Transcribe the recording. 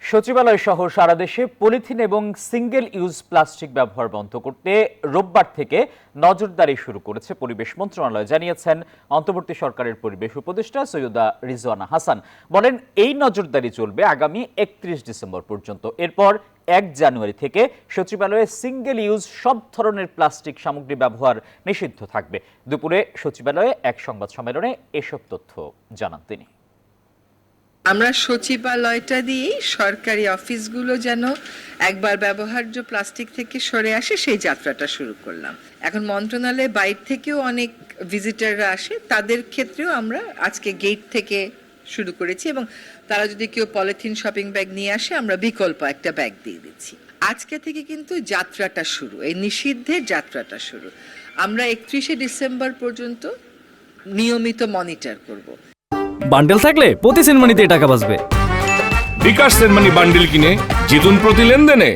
সচিবালয় সহ সারা দেশে পলিথিন এবং সিঙ্গেল ইউজ প্লাস্টিক ব্যবহার বন্ধ করতে রোববার থেকে নজরদারি শুরু করেছে পরিবেশ মন্ত্রণালয়, জানিয়েছেন অন্তর্বর্তী সরকারের পরিবেশ উপদেষ্টা সৈয়দা রিজওয়ানা হাসান। বলেন, এই নজরদারি চলবে আগামী 31 ডিসেম্বর পর্যন্ত। এরপর 1 জানুয়ারি থেকে সচিবালয়ে সিঙ্গেল ইউজ সব ধরনের প্লাস্টিক সামগ্রী ব্যবহার নিষিদ্ধ থাকবে। দুপুরে সচিবালয়ে এক সংবাদ সম্মেলনে এসব তথ্য জানান তিনি। আমরা সচিবালয়টা দিয়ে সরকারি অফিসগুলো যেন একবার ব্যবহার্য প্লাস্টিক থেকে সরে আসে সেই যাত্রাটা শুরু করলাম। এখন মন্ত্রণালয়ের বাইরে থেকেও অনেক ভিজিটাররা আসে, তাদের ক্ষেত্রেও আমরা আজকে গেট থেকে শুরু করেছি এবং তারা যদি কেউ পলিথিন শপিং ব্যাগ নিয়ে আসে আমরা বিকল্প একটা ব্যাগ দিয়ে দিচ্ছি। আজকে থেকে কিন্তু যাত্রাটা শুরু, এই নিষিদ্ধের যাত্রাটা শুরু। আমরা 31শে ডিসেম্বর পর্যন্ত নিয়মিত মনিটর করব। বান্ডেল থাকলে প্রতি সেনমানিতে টাকা বাঁচবে। বিকাশ সেনমানি বান্ডেল কিনে জিতুন প্রতি লেনদেনে।